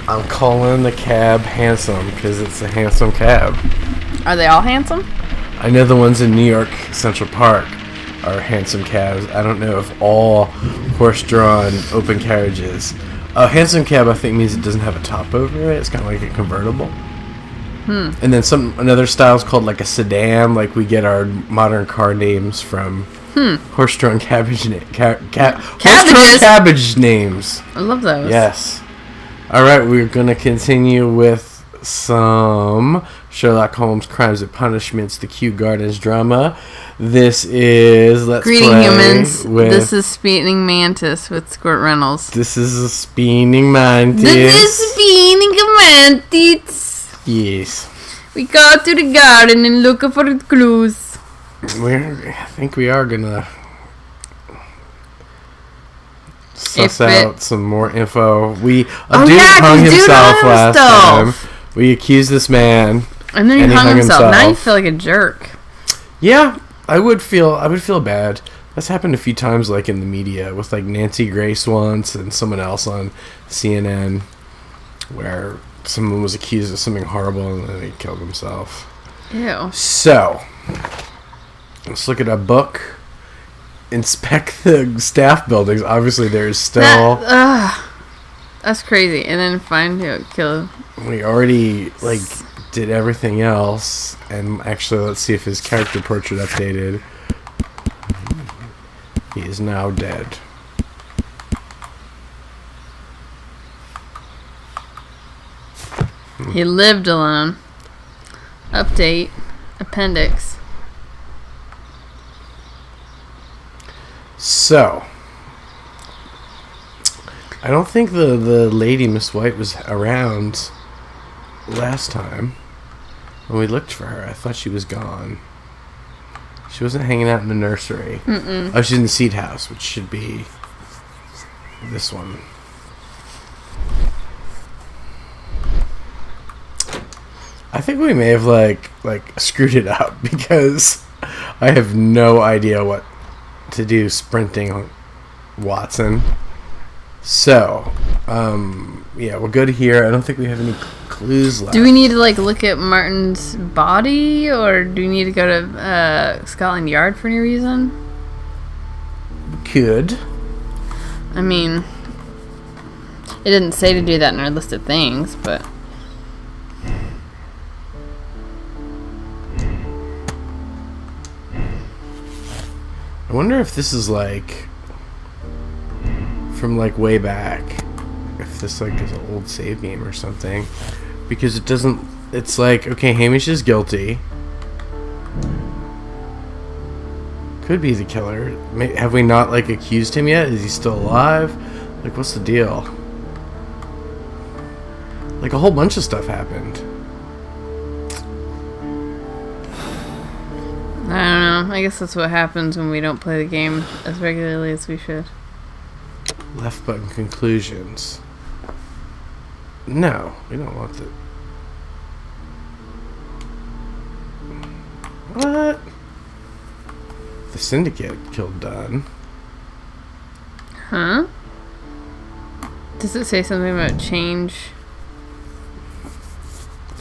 I'm calling the cab handsome because it's a handsome cab. Are they all handsome? I know the ones in New York Central Park are handsome cabs. I don't know if all horse-drawn open carriages. A handsome cab, I think, means it doesn't have a top over it. It's kind of like a convertible. And then another style is called like a sedan. Like we get our modern car names from horse-drawn cabbage horse-drawn cabbage names. I love those. Yes. All right, we're gonna continue with some Sherlock Holmes Crimes and Punishments, the Kew Gardens drama. This is Greeting humans. This is Spinningmantis with Squirt Reynolds. This is a Spinningmantis. This is Spinningmantis. Yes. We go to the garden and look for the clues. I think we are gonna suss out some more info. A dude hung himself last time. We accused this man, and then he hung himself. Now you feel like a jerk. Yeah, I would feel bad. That's happened a few times, like in the media, with like Nancy Grace once and someone else on CNN, where someone was accused of something horrible and then he killed himself. Ew. So, let's look at a book. Inspect the staff buildings. Obviously, there's still... That's crazy. And then find who killed... We already, did everything else. And actually, let's see if his character portrait updated. He is now dead. He lived alone. Update. Appendix. So, I don't think the lady, Miss White, was around last time when we looked for her. I thought she was gone. She wasn't hanging out in the nursery. Oh, she's in the seed house, which should be this one. I think we may have like screwed it up because I have no idea what to do sprinting Watson. So, yeah, we'll go to here. I don't think we have any clues left. Do we need to look at Martin's body, or do we need to go to Scotland Yard for any reason? Could. I mean, it didn't say to do that in our list of things, but... I wonder if this is from way back. If this is an old save game or something. Because it doesn't... It's okay, Hamish is guilty. Could be the killer. Have we not accused him yet? Is he still alive? What's the deal? A whole bunch of stuff happened. I don't know. I guess that's what happens when we don't play the game as regularly as we should. Left button conclusions. No, we don't want the... What? The Syndicate killed Dunn. Huh? Does it say something about change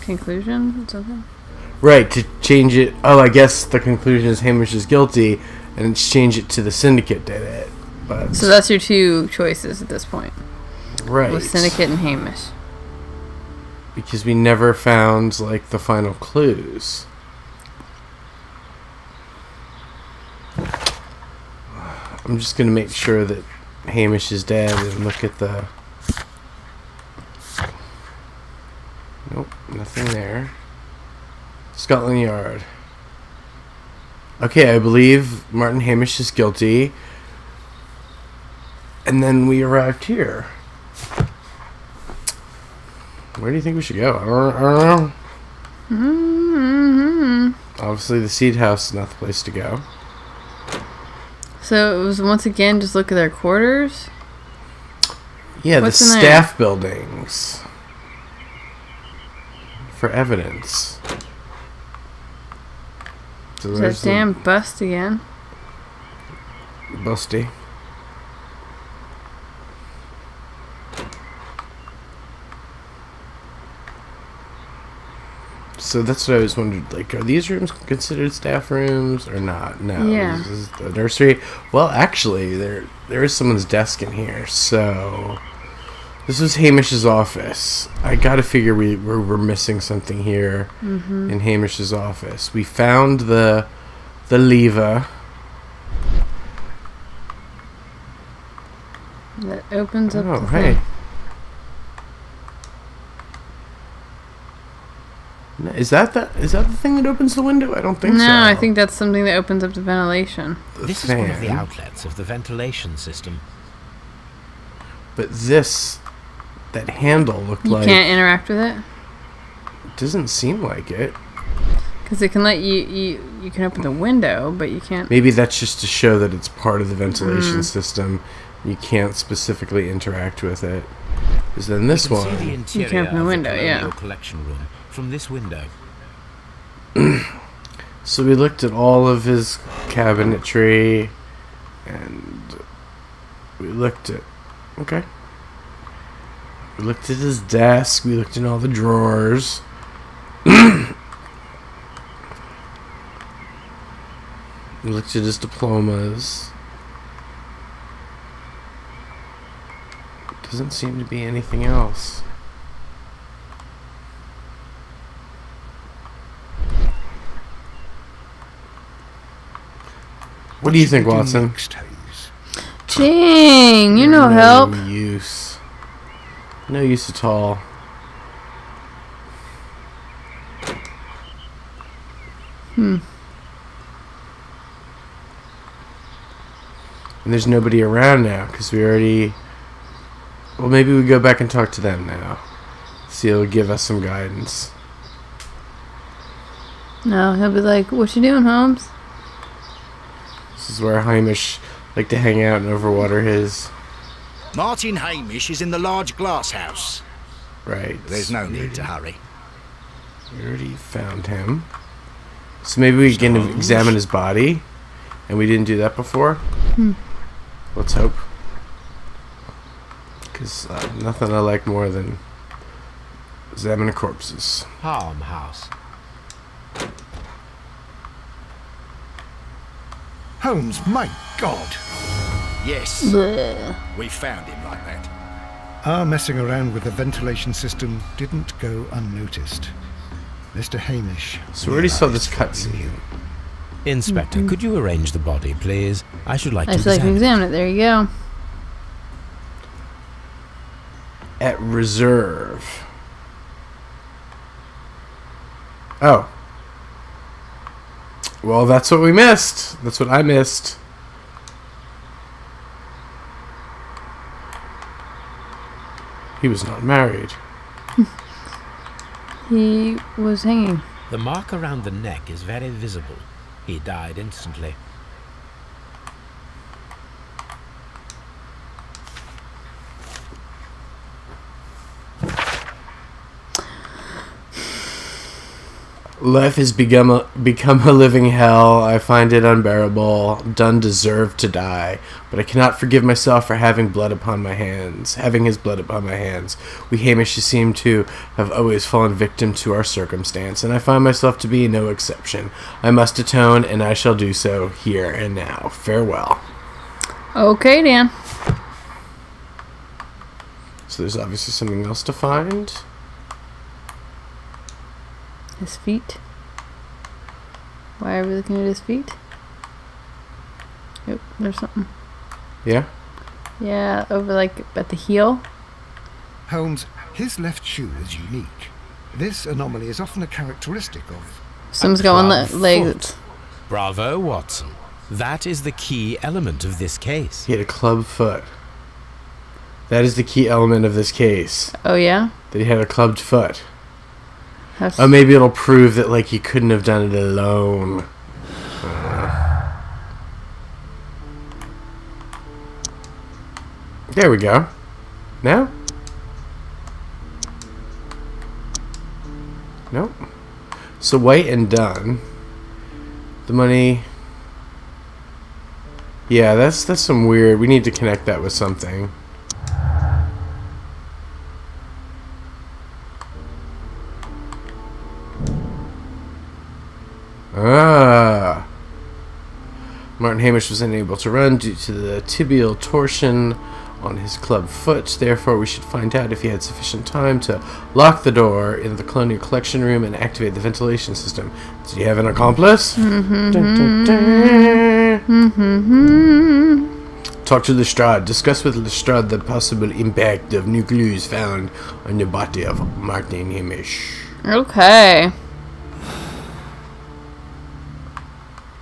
conclusion or something? Right, to change it... Oh, I guess the conclusion is Hamish is guilty, and it's change it to the Syndicate did it. But so that's your two choices at this point. Right. With Syndicate and Hamish. Because we never found, the final clues. I'm just going to make sure that Hamish is dead and look at the... Nope, nothing there. Scotland Yard. Okay, I believe Martin Hamish is guilty. And then we arrived here. Where do you think we should go? I don't know. Obviously, the seed house is not the place to go. So it was once again just look at their quarters? Yeah, the staff buildings. For evidence. So is that damn bust again? Busty. So that's what I always wondered. Like, are these rooms considered staff rooms or not? No. Yeah. This is the nursery. Well, actually, there is someone's desk in here. So this is Hamish's office. I gotta figure we're missing something here in Hamish's office. We found the lever. That opens up Oh, the hey. thing. Is that the thing that opens the window? I don't think so. No, I think that's something that opens up the ventilation. This is one of the outlets of the ventilation system. But that handle looked You like... can't interact with it? Doesn't seem like it. Because it can let you can open the window, but you can't... Maybe that's just to show that it's part of the ventilation system. You can't specifically interact with it. Because then this You can one... see the interior You can open the of window, colonial yeah. collection room from this window. So we looked at all of his cabinetry, and we looked at... Okay. We looked at his desk, we looked in all the drawers. We looked at his diplomas. Doesn't seem to be anything else. What do you think, Watson? Dang, you're no help. No use. No use at all. And there's nobody around now, because we already... Well, maybe we go back and talk to them now. See, it'll give us some guidance. No, he'll be like, what you doing, Holmes? This is where Hamish like to hang out and overwater his... Martin Hamish is in the large glass house. Right. There's no need to hurry. We already found him. So maybe we can examine his body. And we didn't do that before. Let's hope. Because nothing I like more than examining corpses. Farmhouse. Holmes, my God! Yes, Bleh. we found him like that. Our messing around with the ventilation system didn't go unnoticed. Mr. Hamish. So we already saw this cutscene. Inspector, could you arrange the body, please? I should like I to just like to examine it. examine it. There you go. At reserve. Oh. Well, that's what we missed. That's what I missed. He was not married. He was hanging. The mark around the neck is very visible. He died instantly. Life has become a living hell. I find it unbearable. Done deserved to die, but I cannot forgive myself for having blood upon my hands. Having his blood upon my hands. We Hamish seem to have always fallen victim to our circumstance, and I find myself to be no exception. I must atone, and I shall do so here and now. Farewell. Okay, Dan. So there's obviously something else to find. His feet. Why are we looking at his feet? Yep, there's something. Yeah? Yeah, over like at the heel. Holmes, his left shoe is unique. This anomaly is often a characteristic of... Someone's got one club leg. foot. Bravo, Watson. That is the key element of this case. He had a club foot. That is the key element of this case. Oh yeah. That he had a clubbed foot. That's Oh, maybe it'll prove that, like, he couldn't have done it alone. There we go. Now? Nope. So white and done. The money... Yeah, that's some weird... We need to connect that with something. Ah. Martin Hamish was unable to run due to the tibial torsion on his club foot. Therefore, we should find out if he had sufficient time to lock the door in the Colonial Collection Room and activate the ventilation system. Did he have an accomplice? Dun, dun, dun. Talk to Lestrade. Discuss with Lestrade the possible impact of nucleus found on the body of Martin Hamish. Okay.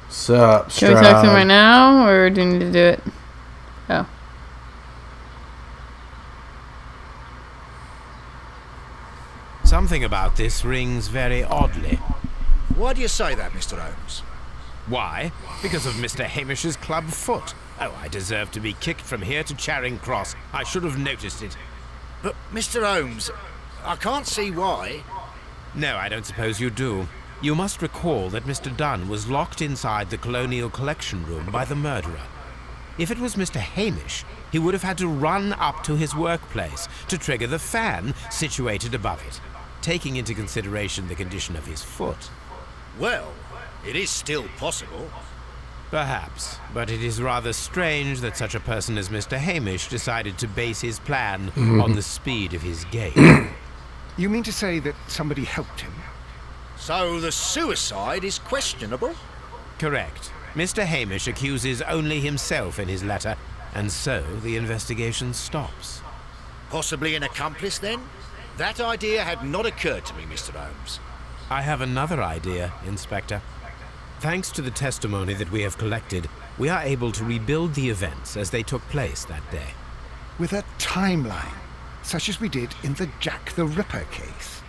Sup, Can we talk to him right now, or do you need to do it? Oh. Something about this rings very oddly. Why do you say that, Mr. Holmes? Why? Because of Mr. Hamish's club foot. Oh, I deserve to be kicked from here to Charing Cross. I should have noticed it. But, Mr. Holmes, I can't see why. No, I don't suppose you do. You must recall that Mr. Dunn was locked inside the Colonial Collection Room by the murderer. If it was Mr. Hamish, he would have had to run up to his workplace to trigger the fan situated above it, taking into consideration the condition of his foot. Well, it is still possible. Perhaps, but it is rather strange that such a person as Mr. Hamish decided to base his plan on the speed of his gait. You mean to say that somebody helped him? So the suicide is questionable? Correct. Mr. Hamish accuses only himself in his letter, and so the investigation stops. Possibly an accomplice, then? That idea had not occurred to me, Mr. Holmes. I have another idea, Inspector. Thanks to the testimony that we have collected, we are able to rebuild the events as they took place that day. With a timeline, such as we did in the Jack the Ripper case.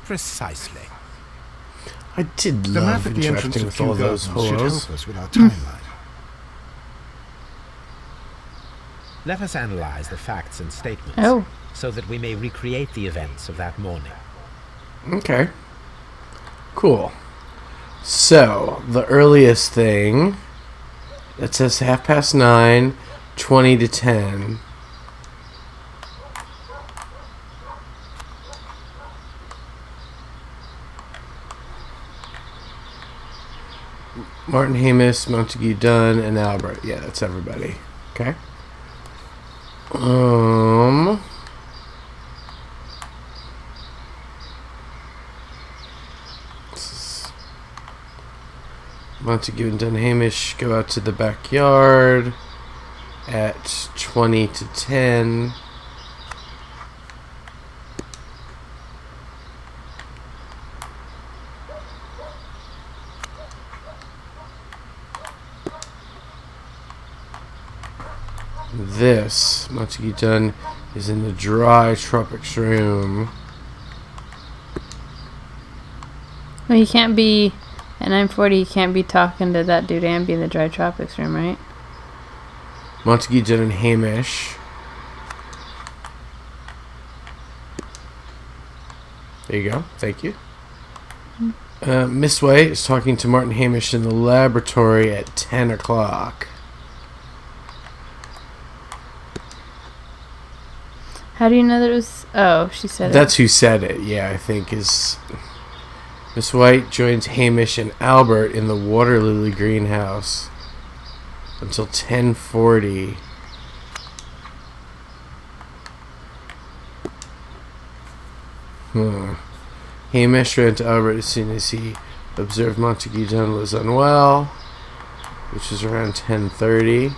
Precisely. I did The map love at the entrance interacting of with Kew all those Gardens should horrors. help us with our timeline. Let us analyze the facts and statements Oh. so that we may recreate the events of that morning. Okay. Cool. So, the earliest thing, it says 9:30, 20 to 10. Martin Hamish, Montague Dunn, and Albert. Yeah, that's everybody. Okay. Montague and Dunn Hamish go out to the backyard at 20 to 10. This, Montague Dunn, is in the dry tropics room. Well, you can't be at 9:40. You can't be talking to that dude and be in the dry tropics room, right? Montague Dunn and Hamish. There you go. Thank you. Miss White is talking to Martin Hamish in the laboratory at 10 o'clock. How do you know that it was? Oh, she said That's who said it. Yeah, I think is Miss White joins Hamish and Albert in the water lily greenhouse until 10:40. Hamish ran to Albert as soon as he observed Montague Dunn was unwell, which was around 10:30.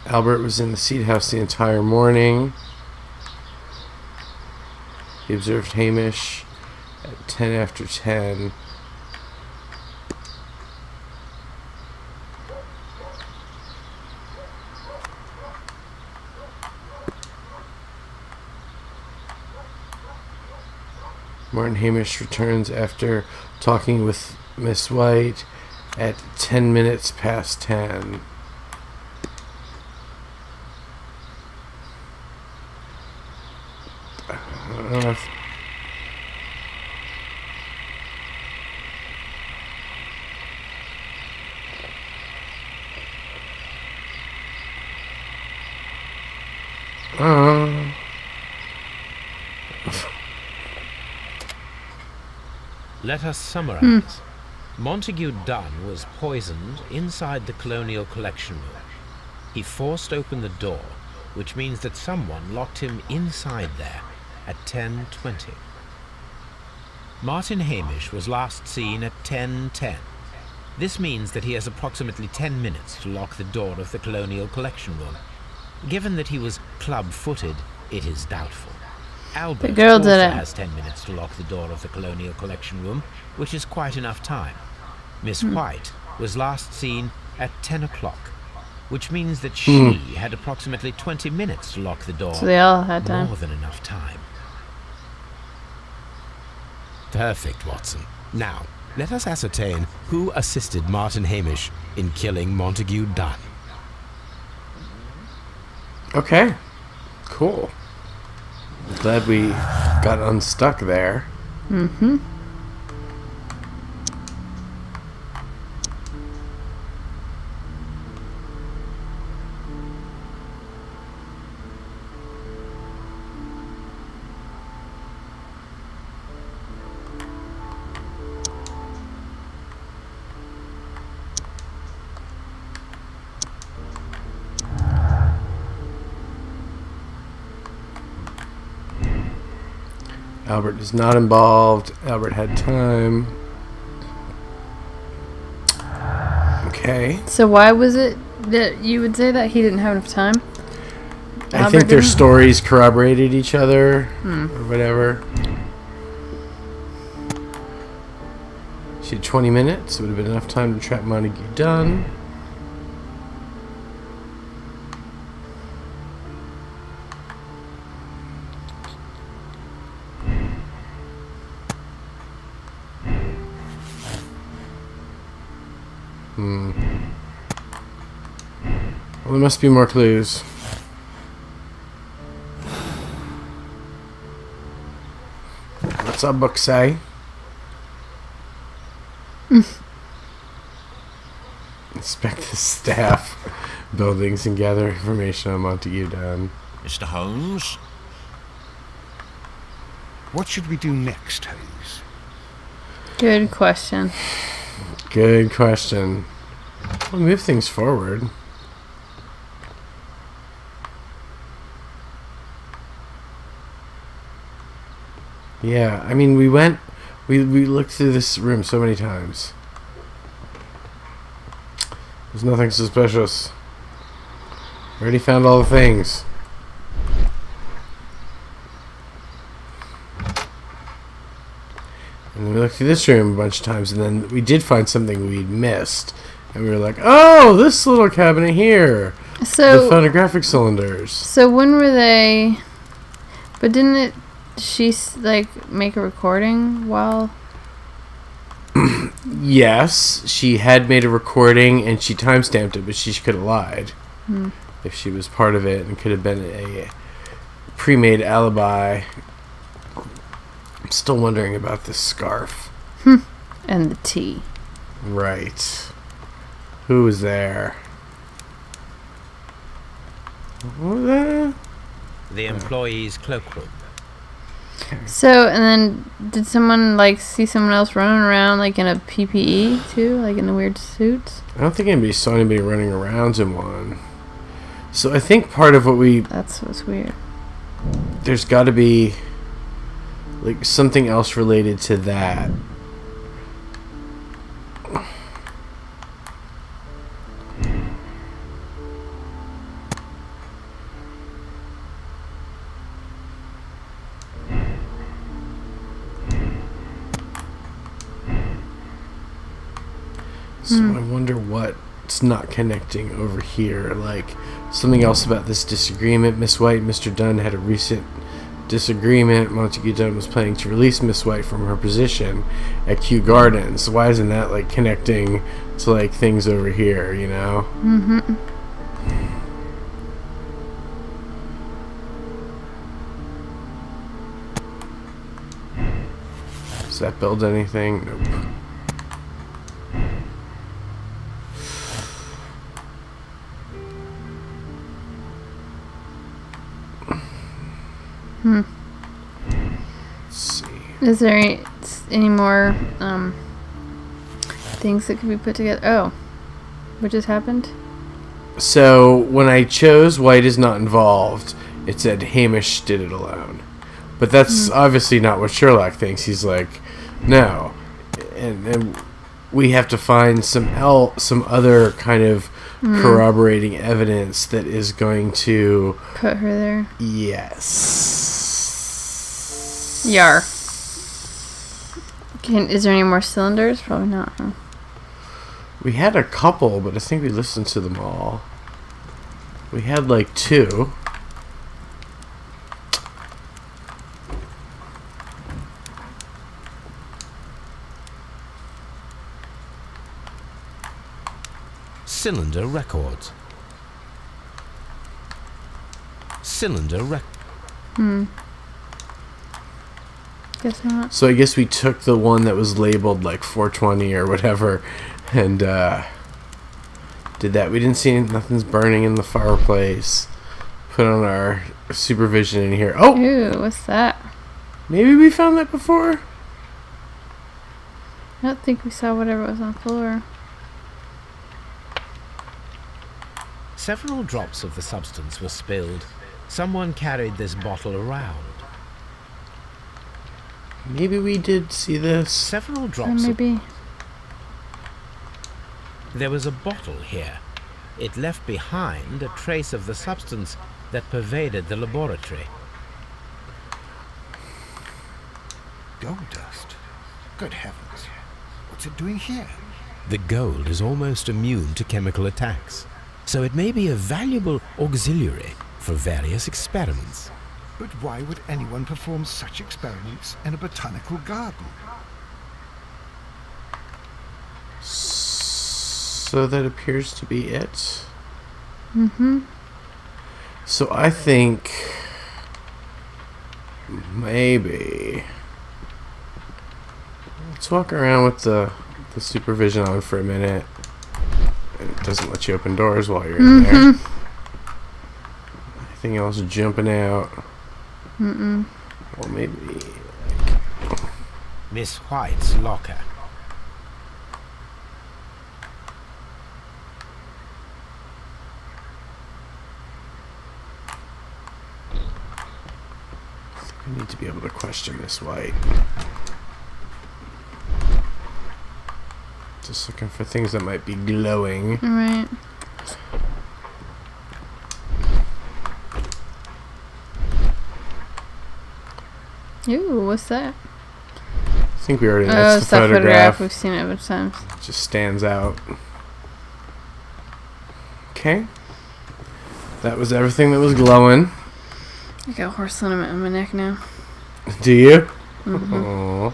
Albert was in the seat house the entire morning. He observed Hamish at 10 after 10. Martin Hamish returns after talking with Miss White at 10 minutes past 10. Let us summarize. Montague Dunn was poisoned inside the Colonial Collection Room. He forced open the door, which means that someone locked him inside there at 10:20. Martin Hamish was last seen at 10:10. This means that he has approximately 10 minutes to lock the door of the Colonial Collection Room. Given that he was club-footed, it is doubtful. Albert girl also did it. has 10 minutes to lock the door of the Colonial Collection Room, which is quite enough time. Miss White was last seen at 10 o'clock, which means that she had approximately 20 minutes to lock the door. So they all had time. More than enough time. Perfect, Watson. Now, let us ascertain who assisted Martin Hamish in killing Montague Dunn. Okay. Cool. Glad we got unstuck there. Mm-hmm. Albert is not involved. Albert had time. Okay. So why was it that you would say that he didn't have enough time? I Albert think their didn't? stories corroborated each other or whatever. She had 20 minutes. Would have been enough time to trap Montague Dunn. Well, there must be more clues. What's our book say? Inspect the staff buildings and gather information on Montague Dunn. Mr. Holmes? What should we do next, Holmes? Good question. Good question. We'll move things forward. Yeah, I mean, we looked through this room so many times. There's nothing suspicious. We already found all the things. And then we looked through this room a bunch of times, and then we did find something we'd missed. And we were like, oh, this little cabinet here. The So phonographic cylinders. so when were they? But didn't it? She like make a recording while? Yes, she had made a recording and she timestamped it, but she could have lied if she was part of it and could have been a pre-made alibi. I'm still wondering about this scarf. And the tea. Right. Who was there? What was that? The employee's cloakroom. So and then did someone like see someone else running around like in a PPE too, like in the weird suits? I don't think anybody saw anybody running around in one. So I think part of what That's what's weird. there's got to be like something else related to that. So I wonder what's not connecting over here. Like something else about this disagreement. Miss White and Mr. Dunn had a recent disagreement. Montague Dunn was planning to release Miss White from her position at Kew Gardens. Why isn't that like connecting to like things over here, you know? Mm-hmm. Does that build anything? Nope. Let's see. Is there any more things that could be put together? Oh, what just happened? So when I chose White is not involved, it said Hamish did it alone. But that's obviously not what Sherlock thinks. He's like, no. And we have to find some other kind of corroborating evidence that is going to... Put her there. Yes. Yar. Is there any more cylinders? Probably not, huh? We had a couple, but I think we listened to them all. We had like 2. Cylinder records. Guess not. So I guess we took the one that was labeled like 420 or whatever and did that. We didn't see nothing's burning in the fireplace. Put on our supervision in here. Oh! Ew, what's that? Maybe we found that before? I don't think we saw whatever was on the floor. Several drops of the substance were spilled. Someone carried this bottle around. Maybe we did see this. Several drops. Maybe. There was a bottle here. It left behind a trace of the substance that pervaded the laboratory. Gold dust? Good heavens. What's it doing here? The gold is almost immune to chemical attacks, so it may be a valuable auxiliary for various experiments. But why would anyone perform such experiments in a botanical garden? So that appears to be it. Mm-hmm. So I think maybe let's walk around with the supervision on for a minute. And it doesn't let you open doors while you're in there. Anything else jumping out? Well, maybe Miss White's locker. I need to be able to question Miss White. Just looking for things that might be glowing. Right. Ooh, what's that? I think we already Oh, that's it's the that photograph. photograph. We've seen it a bunch of times. It just stands out. Okay. That was everything that was glowing. I got horse sentiment on my neck now. Do you? Aww.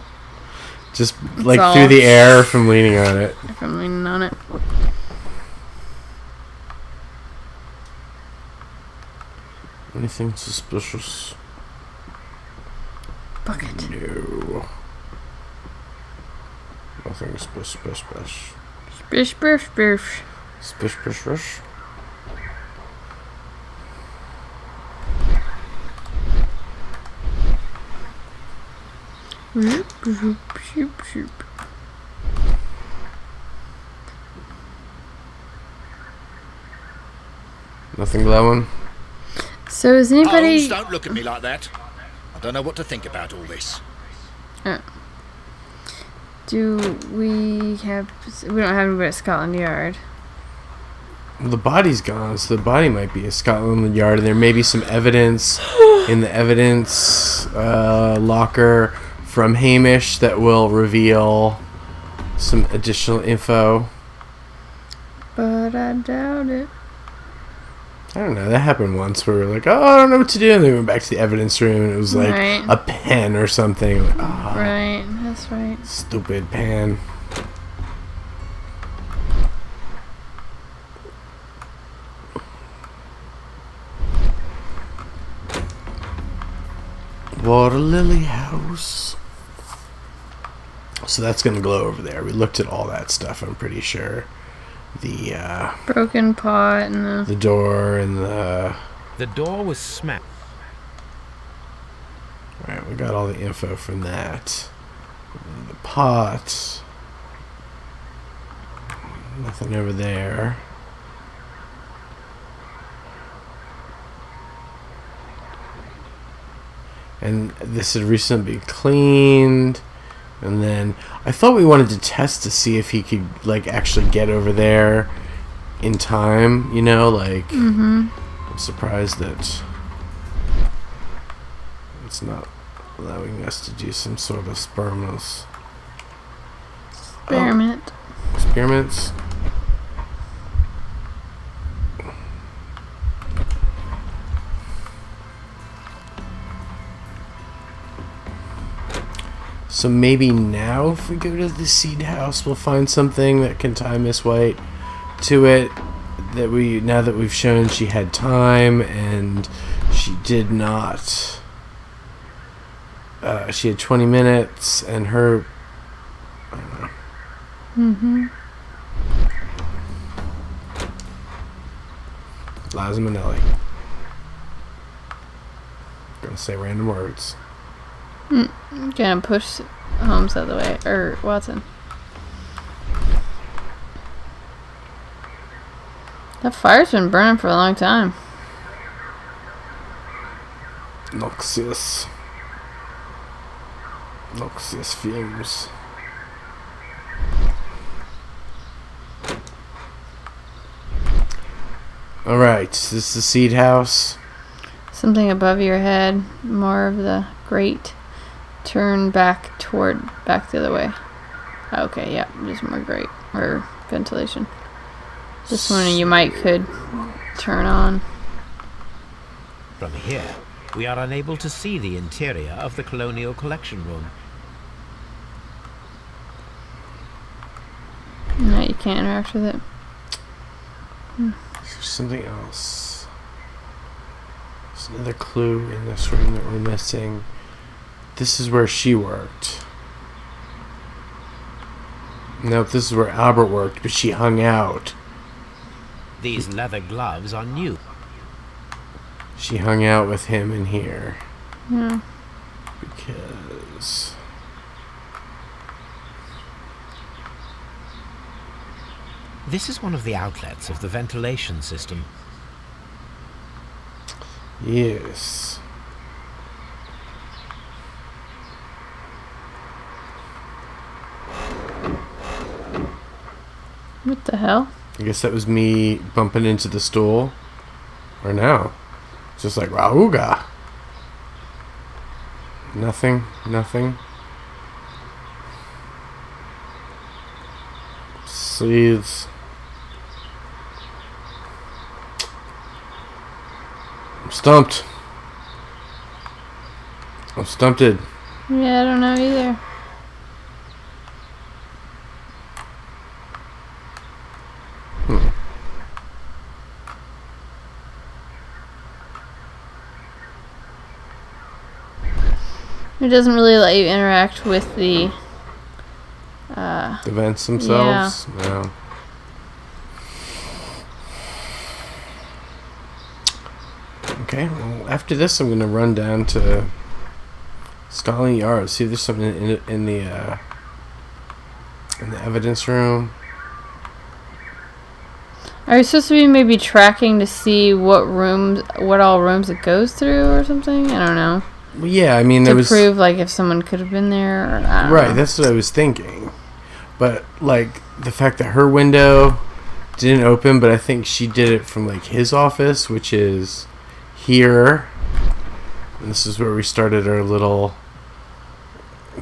Just like all through the air from leaning on it. If I'm leaning on it. Anything suspicious? Bucket. No. Nothing spish. Spish, spish, spish. Spish. Shoop. Nothing glowing? So is anybody... Holmes, don't look at me like that. I don't know what to think about all this. Do we have... We don't have anybody at Scotland Yard. The body's gone, so the body might be at Scotland Yard, and there may be some evidence in the evidence locker from Hamish that will reveal some additional info. But I doubt it. I don't know. That happened once where we were like, oh, I don't know what to do. And then we went back to the evidence room and it was like Right. a pen or something. Like, oh, Right, that's right. stupid pen. Water Lily House. So that's going to glow over there. We looked at all that stuff, I'm pretty sure. The Broken pot and the door and the... The door was smashed. Alright, we got all the info from that. The pot. Nothing over there. And this had recently been cleaned. And then I thought we wanted to test to see if he could, like, actually get over there in time, you know, like, I'm surprised that it's not allowing us to do some sort of experiments. Experiments. So maybe now if we go to the seed house, we'll find something that can tie Miss White to it. Now that we've shown she had time and she did not. She had 20 minutes and her. I don't know. Liza Minnelli. Gonna say random words. Gonna push Holmes out of the way, or Watson. That fire's been burning for a long time. Noxious fumes. Alright, this is the seed house. Something above your head, more of the grate. Turn back the other way. Okay, yeah, just more grate or ventilation. This one you could turn on. From here, we are unable to see the interior of the Colonial Collection Room. No, you can't interact with it. There's something else. There's another clue in this room that we're missing. This is where she worked. No, this is where Albert worked, but she hung out. These leather gloves are new. She hung out with him in here. Yeah. Because... This is one of the outlets of the ventilation system. Yes. What the hell? I guess that was me bumping into the stool. Or no. Just like, Rauga. Nothing. Sleeves. I'm stumped. I'm stumped. Yeah, I don't know either. It doesn't really let you interact with the vents themselves? Yeah. No. Okay, well, after this I'm going to run down to Scotland Yard, see if there's something in the evidence room. Are you supposed to be maybe tracking to see what all rooms it goes through or something? I don't know. Well, yeah, I mean, there was... To prove, like, if someone could have been there or I don't know. That's what I was thinking. But, like, the fact that her window didn't open, but I think she did it from, like, his office, which is here. And this is where we started our little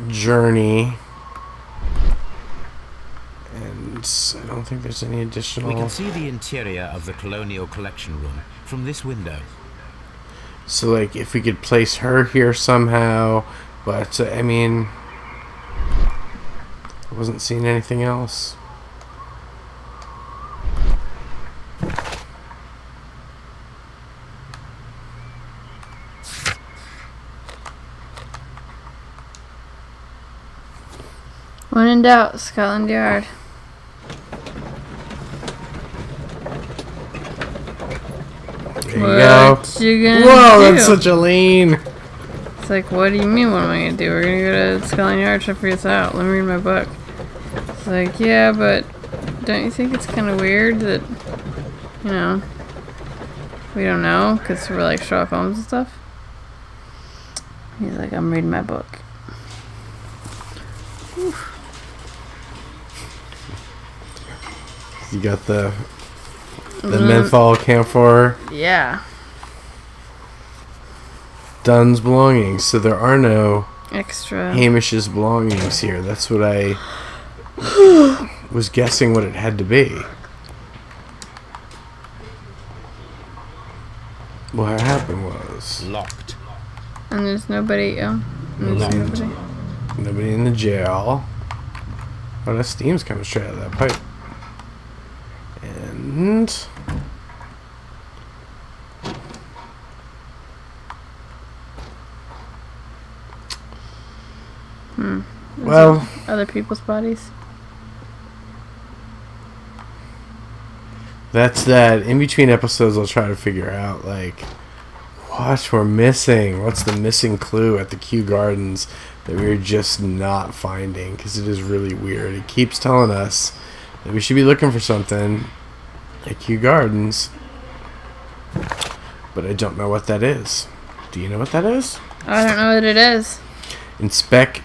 journey. And I don't think there's any additional... We can see the interior of the Colonial Collection Room from this window. So, like, if we could place her here somehow, but, I mean, I wasn't seeing anything else. When in doubt, Scotland Yard. There you go. What you gonna Whoa, do? that's such a lean. It's like, what do you mean, what am I going to do? We're going to go to Scotland Yard, try to figure this out. Let me read my book. It's like, yeah, but don't you think it's kind of weird that, you know, we don't know because we're like Sherlock Holmes and stuff? He's like, I'm reading my book. Whew. You got the menthol camphor. Yeah. Dunn's belongings. So there are no Extra. Hamish's belongings here. That's what I was guessing what it had to be. What happened was Locked. And there's nobody. Oh, there's Locked. nobody. Nobody in the jail. Oh, that steam's coming straight out of that pipe. And well, Other people's bodies. that's that. In between episodes, I'll try to figure out, like, what we're missing. What's the missing clue at the Kew Gardens that we're just not finding? Because it is really weird. It keeps telling us that we should be looking for something at Kew Gardens. But I don't know what that is. Do you know what that is? I don't know what it is. Inspect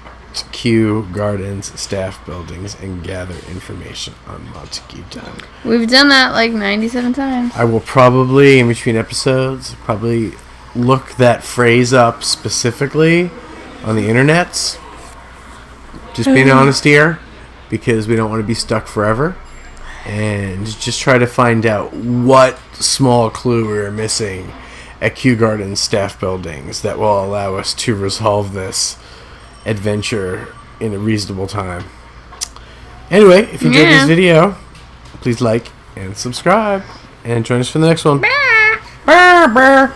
Kew Gardens staff buildings and gather information on Montague Dunn. We've done that like 97 times. I will probably, in between episodes, probably look that phrase up specifically on the internets. Just being honest here, because we don't want to be stuck forever. And just try to find out what small clue we're missing at Kew Gardens staff buildings that will allow us to resolve this adventure in a reasonable time. Anyway, if you enjoyed this video, please like and subscribe, and join us for the next one. Brr, brr.